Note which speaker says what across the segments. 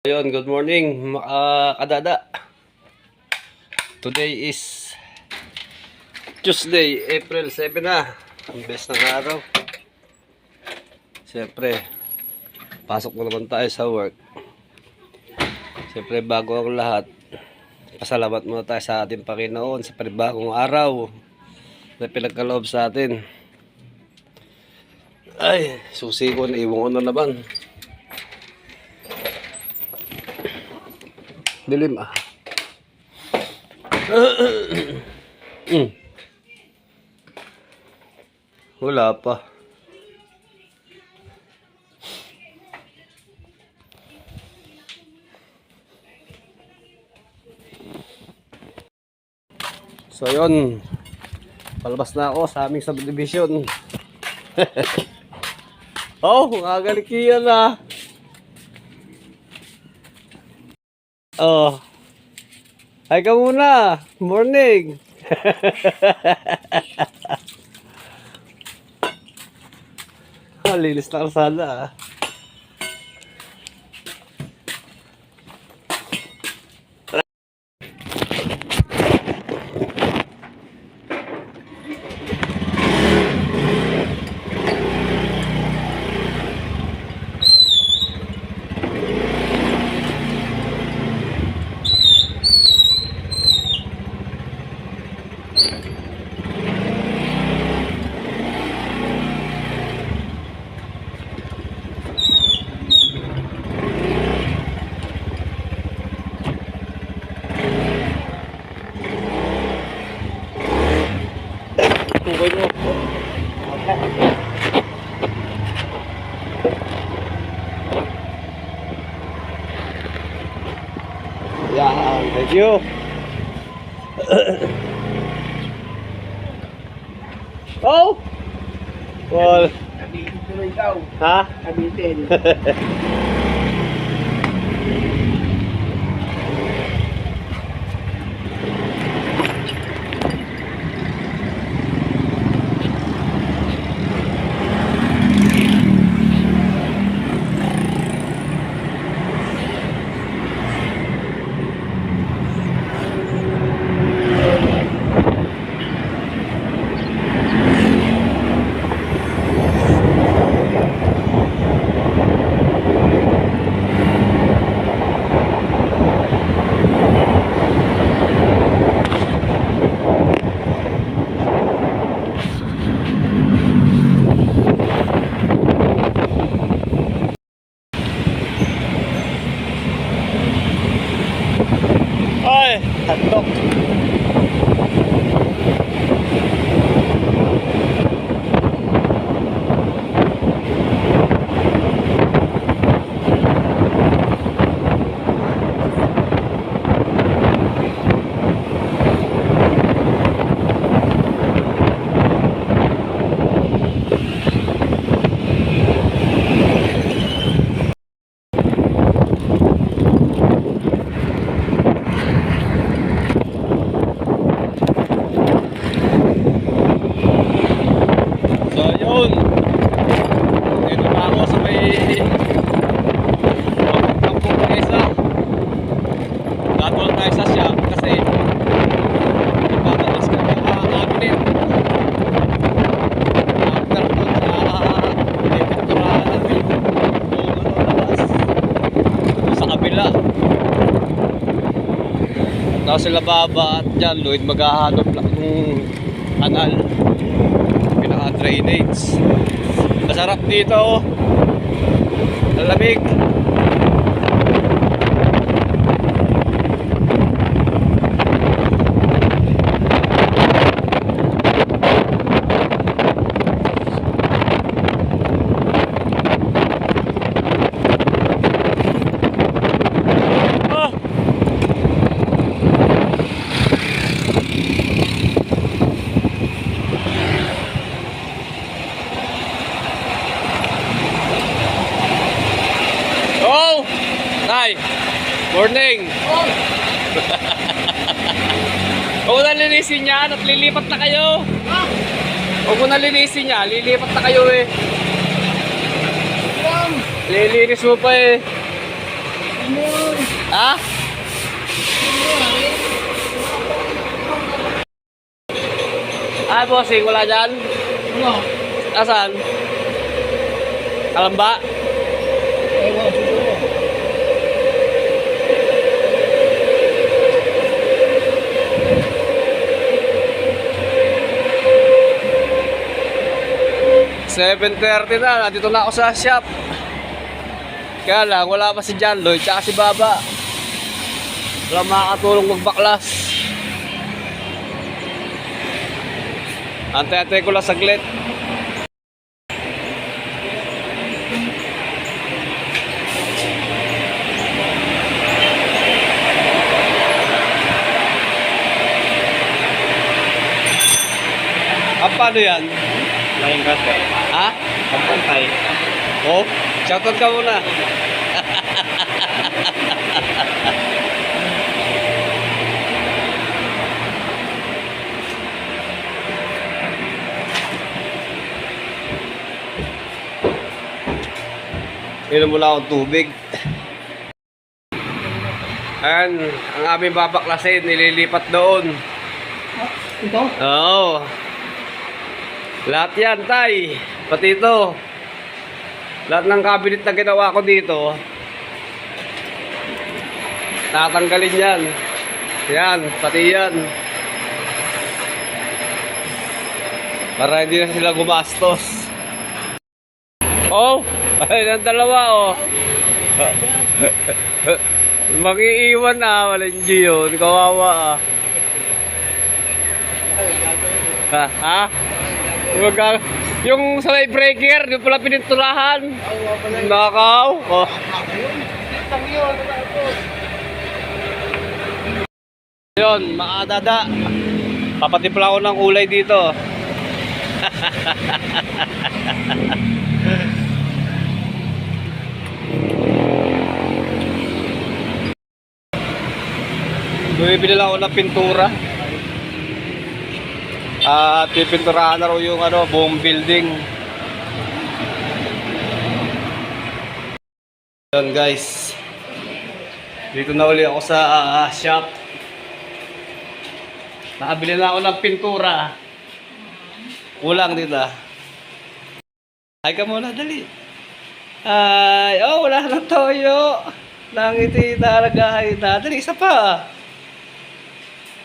Speaker 1: Ayun, good morning mga kadada. Today is Tuesday, April 7 na. Ang best ng araw. Siyempre, pasok na naman tayo sa work. Siyempre, bago ang lahat, pasalamat muna tayo sa ating Panginoon sa panibagong araw na pinagkaloob sa atin. Ay, susi ko, naiwan ko na naman. Dilim ah. Wala pa. So yun, palabas na ako sa aming subdivision. Oh, magagalikiyan na. Oh. Hi ka muna. Morning. Linis na kalsada ah. Tungkoy mo. Yan, thank you. Oh! Well,
Speaker 2: Abitin tuloy daw.
Speaker 1: ha?
Speaker 2: Abitin.
Speaker 1: Ay, hotdog. So yun, dito na ako sa may kampong isa. Datol tayo sa shop kasi ipatalas ka ng cabinet. After doon sa epekturaan natin doon labas doon sa kabila. Tapos sila baba at dyan Lloyd maghahanap lang ng kanal, pinaka-drainage. Masarap dito oh. Malamig. Oh! Tay! Morning! Huwag mo na linisin yan at lilipat na kayo! Huwag mo na linisin yan, lilipat na kayo eh! Lilinis mo pa eh! Ha? Ah, bossing, wala dyan?
Speaker 2: Ano?
Speaker 1: Asan? Kalamba?
Speaker 2: Ewan, siguro.
Speaker 1: $7:30 na, nandito na ako sa shop. Kaya lang, wala pa si John Lloyd, tsaka si Baba. Wala makakatulong magbaklas. Antay-antay ko lang saglit. Paano yan?
Speaker 3: Lain kate.
Speaker 1: Ha?
Speaker 3: Pagpantay.
Speaker 1: Oh, shoutout ka muna. Inom muna akong tubig. Ayan, ang aming babaklasin, nililipat doon.
Speaker 2: Ito?
Speaker 1: Oo. Lahat yan, tay. Pati ito. Lahat ng cabinet na ginawa ko dito, tatanggalin yan. Yan, pati yan. Para hindi na sila gumastos. Oh, ayun ang dalawa, oh. Mag-iiwan na, walang yun. Kawawa, ah. Ha? Yung sa may breaker, yung pala pininturahan. Nakaw. Oh. Yun, makadada. Papatimpla ko ng kulay dito. Bumibili lang ako ng pintura. At pipinturahan na raw yung buong building. Yun guys, dito na uli ako sa shop. Nakabili na ako ng pintura. Kulang dito. Ay ka muna, dali. Ay, oh, wala na toyo. Nangiti talaga. Dali, isa pa.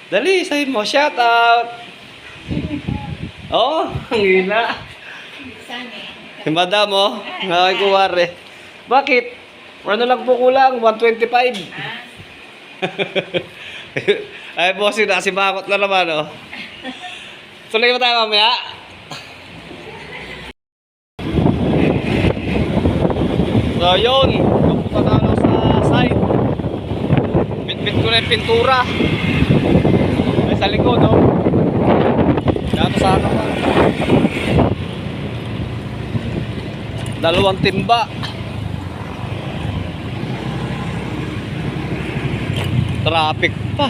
Speaker 1: Dali, sabihin mo, shout out. Oh, ang hina. Si madam, oh. Nakikuwari. Bakit? Ano lang po kulang? 125. Ay, bossing, nakasimakot na naman, oh. Tuloy mo tayo mamaya. So, yun. Kapunta na ako sa site. Bit-bit ko na yung pintura. Ay, sa likod, oh. Dato sa ano pa. 2 timba. Traffic pa.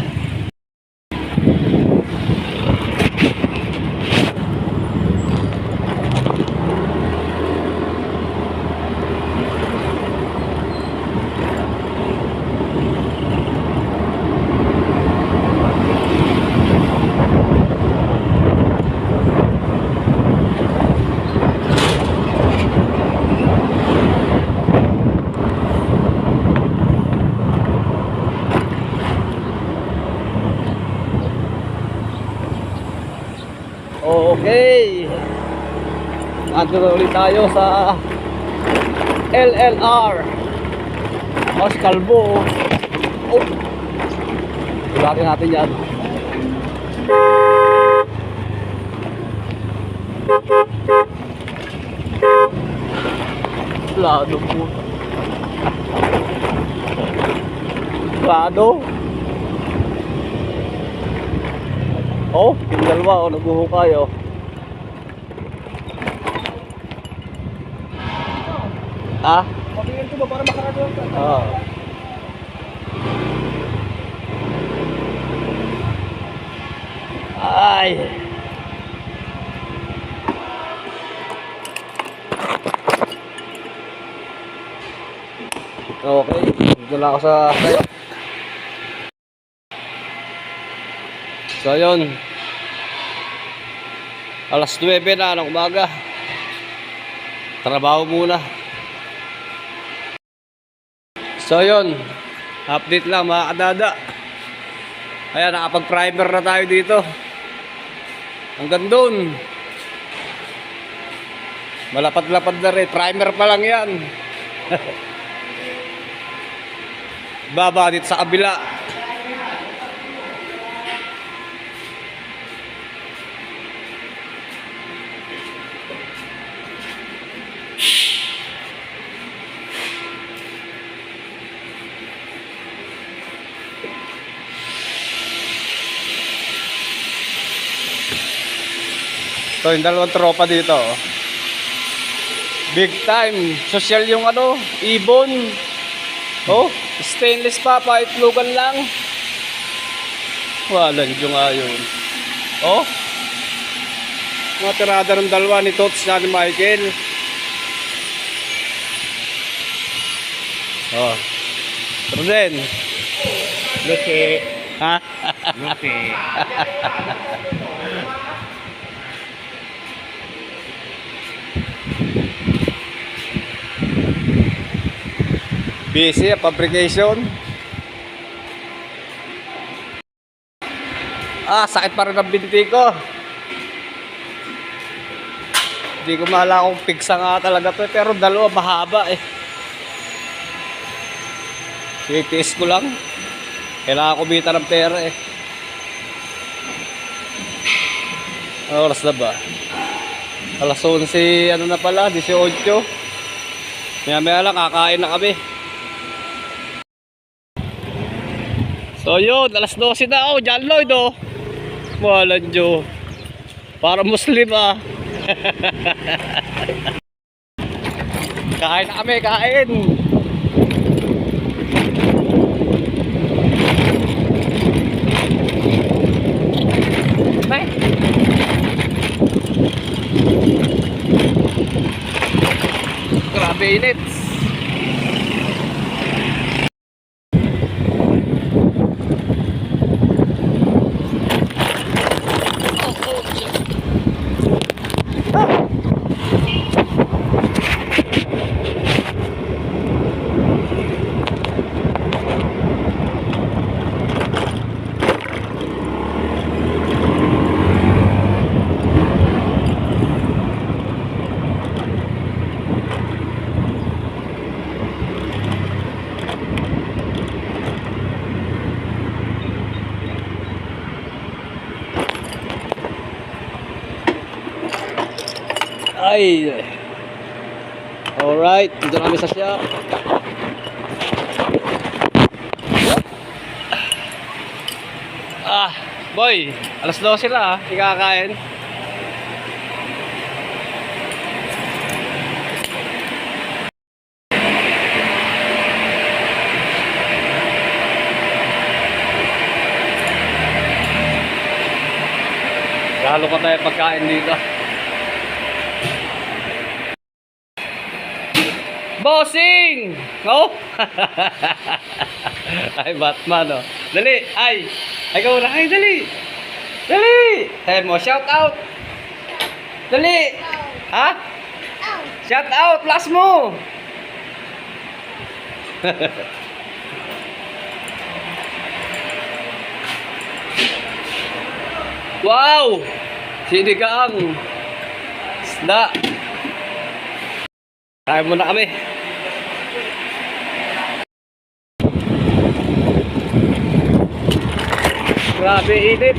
Speaker 1: Okay. Nandito na ulit tayo sa LLR Mas Calvo. Oh. Ilakin natin yan. Lado po. Lado. Oh, yung dalawa, oh, naghuhukay, oh. Ha?
Speaker 2: Pagingin ko ba para makaragawa ka?
Speaker 1: Oo. Ay. Okay. Dito lang ako sa sayo. So yun. Alas 9 na ng umaga. Trabaho muna. So yun. Update lang mga kadada. Ayan, nakapag-primer na tayo dito. Hanggang doon. Malapad-lapad na rin. Primer pa lang yan. Baba dito sa kabila. So, yung dalawang tropa dito. Oh. Big time. Social yung ano, ibon. Oh, stainless pa, paitlugan lang. Walang yung nga yun. Oh. Mga tirada ng dalawa ni Tots na ni Michael. Oh. Roden.
Speaker 3: Lucy.
Speaker 1: Ha?
Speaker 3: Lucy.
Speaker 1: Busy, fabrication. Sakit pa rin ang binti ko. Hindi ko mahala kung pigsa nga talaga to. Pero dalawa mahaba eh. Titiis ko lang. Kailangan kumita ng pera eh. Oras na ba? Alas 11, ano na pala, 18. Maya lang, kakain na kami. So yun, alas 12 na. Oh, John Lloyd oh. Walang Diyo. Para Muslim ah. Kain na kami, kain. Bye. Grabe init. Ay. Alright, dito na kami sa shop. Boy, alas 12 na hindi kakain. Lalo pa tayo pagkain dito. Bossing! Oh! Ay, Batman, oh. Dali! Ay! Ay, ikaw na. Ay, dali! Dali! Sabi mo, shout out! Dali! Ha? Shout out! Plus mo! Wow! Sinigang! Isda! Kain muna kami. Grabe init.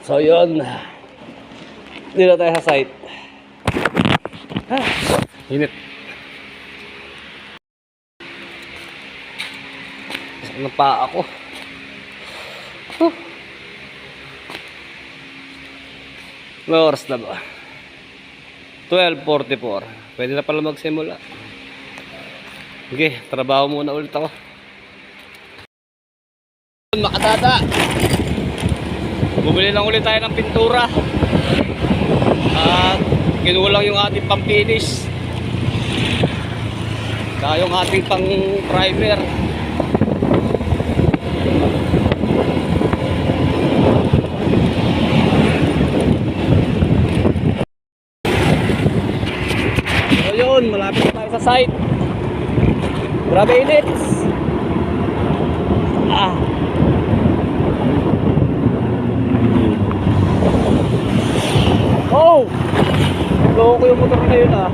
Speaker 1: So yun. Dito tayo sa site. Init. Ano pa ako? May oras na ba? 12:44. Pwede na pala magsimula. Okay, trabaho muna ulit ako. Makadada. Bumili lang ulit tayo ng pintura. At kinulang yung ating pang-finish. Saka yung ating pang-primer. So yun, malapit na tayo sa site. Grabe init. Oh! Loko yung motor na yun ah.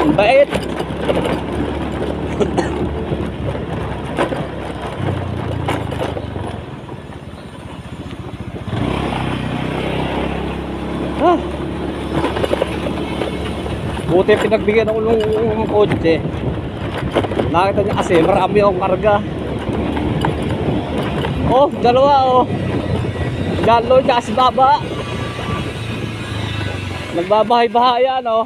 Speaker 1: Ang bait! Buti pinagbigyan ako ng kotse. Nakita niya kasi marami akong karga. Oh, dalawa oh. Galo tsaka si Baba. Nagbabahay-bahayan oh.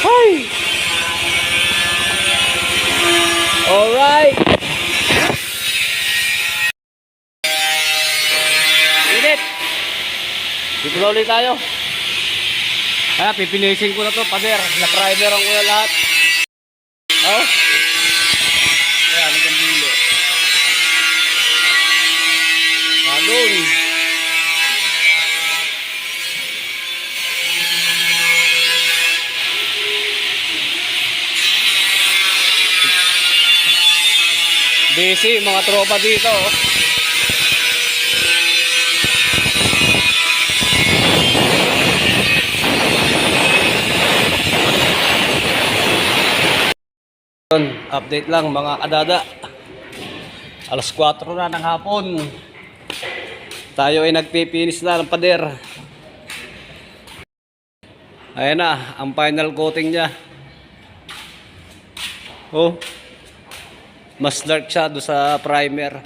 Speaker 1: Hi. Alright. Init. Dito na ulit tayo. Kaya pipinisin ko na to, pader. Na-primeran ko na lahat. Oh. Ayan, hanggang dulo. Balon. Busy mga tropa dito oh. Update lang mga kadada. Alas 4 na ng hapon. Tayo ay nagpipinis na ng pader. Ayan na ang final coating niya. Oh. Mas dark siya doon sa primer.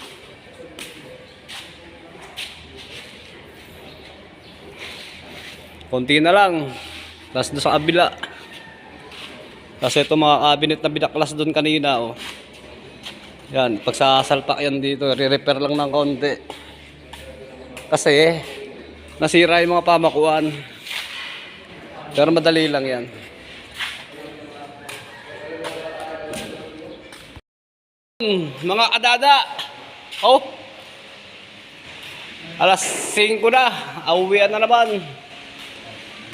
Speaker 1: Konti na lang. Tapos doon sa kabila. Kasi ito mga cabinet na binaklas doon kanina oh. Yan, pagsasalpak yan dito, re-repair lang ng konti. Kasi nasira yung mga pamakuan. Pero madali lang yan. Mga kadada. Oh. Alas 5 na. Auwian na naman.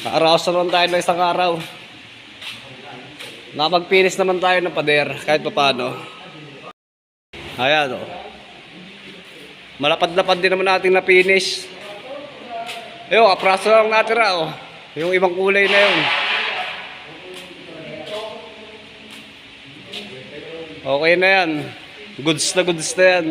Speaker 1: Nakaraos na naman tayo ng isang araw. Nakapag-finish naman tayo ng pader kahit paano. Ayan o. Malapad-lapad din naman natin na finish. Ayun, apraso lang natira o. Yung ibang kulay na yun. Okay na yan. Goods na yan.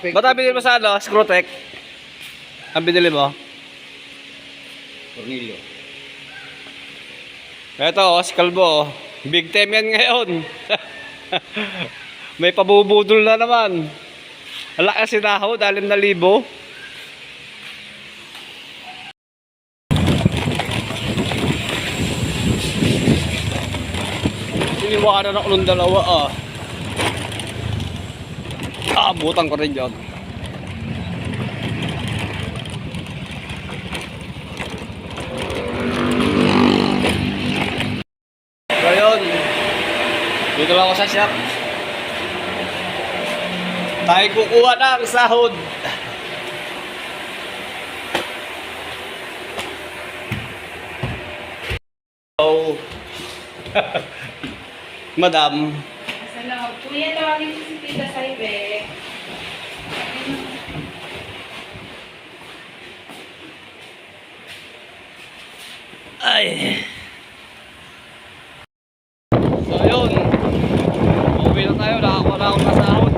Speaker 1: Ba't ang binili mo sa ano? Screwtech? Ang binili mo?
Speaker 3: Tornilyo.
Speaker 1: Ito, si Kalbo. Big time yan ngayon. May pabubudol na naman. Wala kasi naho, 6,000. Iniwanan ako ng dalawa ah. Abutan ko rin yun. Doon ako sa shop. Tayo kukuha ng sahod. Oh. Madam.
Speaker 4: Sa loob. Kuya, tawagin ko si Tita Saibe.
Speaker 1: Ay. So yun. Uwi na tayo. Nakakuha na akong nasahod.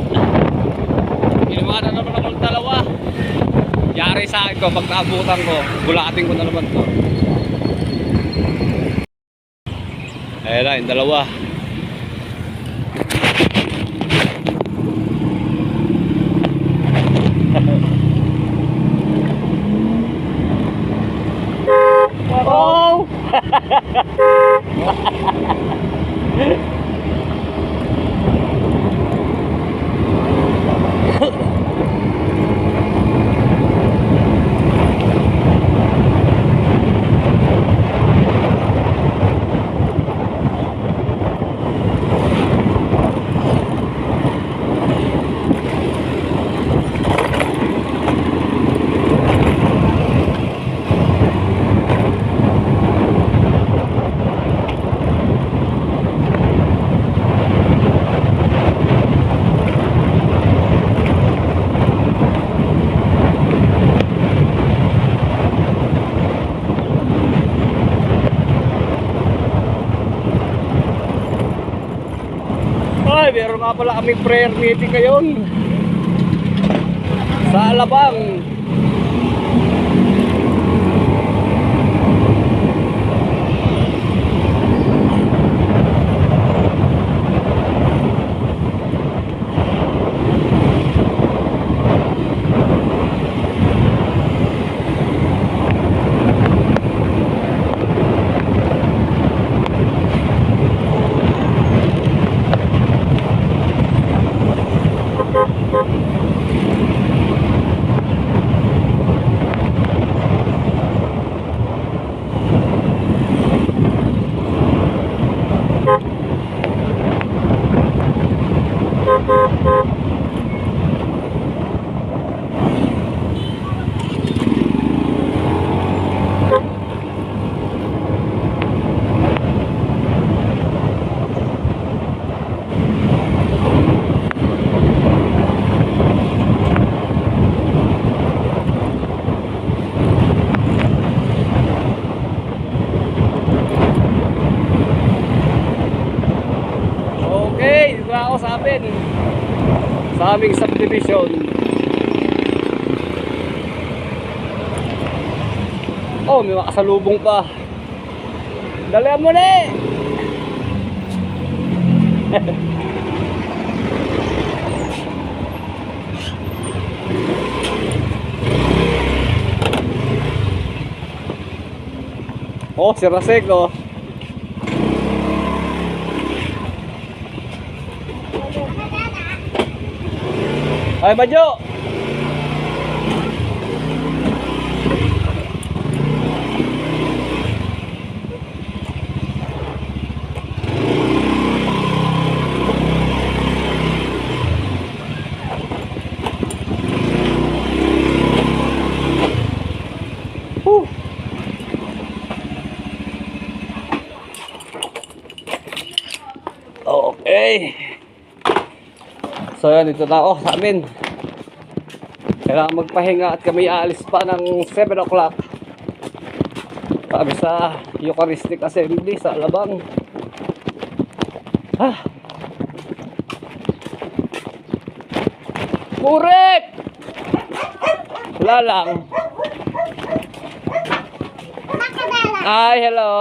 Speaker 1: Ginawa na naman ako ng dalawa. Yari sa akin ko. Pag naabutan ko, bulating ko na naman to. Ayan na, yung dalawa. Oh! Ay, meron nga pala kaming prayer meeting ngayon sa Alabang. Okay, dito na ako sa amin. Sa aming subdivision. Oh, may makasalubong pa. Dalihan mo na eh! Oh, si Rasek oh. Ay, Badyo! Whew. Okay. So yan, dito na ako sa amin. Kailangan magpahinga at kami aalis pa ng 7 o'clock. Sabi sa Eucharistic Assembly sa Alabang. Ah. Kurek! Wala lang. Hi, hello.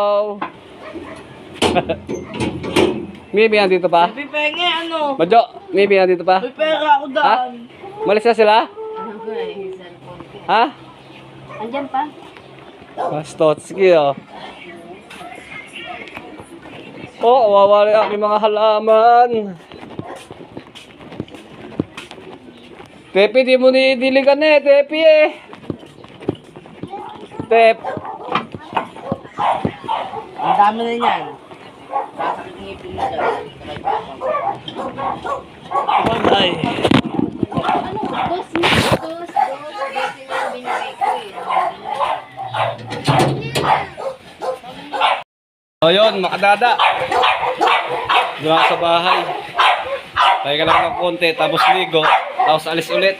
Speaker 1: Maybe nandito pa?
Speaker 4: Pipenge, ano?
Speaker 1: Madyo, maybe nandito pa?
Speaker 4: Pipera ako daan.
Speaker 1: Malis na sila?
Speaker 4: Ano ba yung cellphone ko?
Speaker 1: Ha?
Speaker 4: Andyan pa?
Speaker 1: Stotski oh. Oh, wawali ang mga halaman. Tepi, di mo nidiligan eh. Tepi eh. Tep.
Speaker 4: Ang dami na yan. Sasakit
Speaker 3: ngipin mo dyan.
Speaker 1: Ay.
Speaker 5: Ano? Dos yung binigay ko eh.
Speaker 1: O yun, makadada. Doon ako sa bahay. Tayo ka lang ng konti, tapos ligo, tapos alis ulit.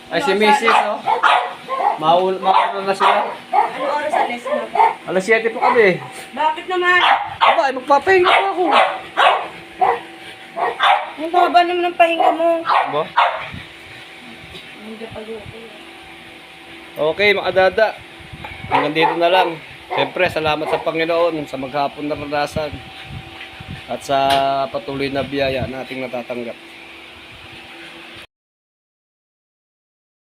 Speaker 1: Ay si Mrs. Oh. Mauna na sila.
Speaker 4: Ano oras alis mo?
Speaker 1: Alas 7 po kami.
Speaker 4: Bakit naman?
Speaker 1: Aba, ay magpapahinga pa ako.
Speaker 4: Ang haba naman ng pahinga mo.
Speaker 1: Aba? Okay, makadada. Hanggang dito na lang. Siyempre, salamat sa Panginoon sa maghapon na karanasan at sa patuloy na biyaya na ating natatanggap.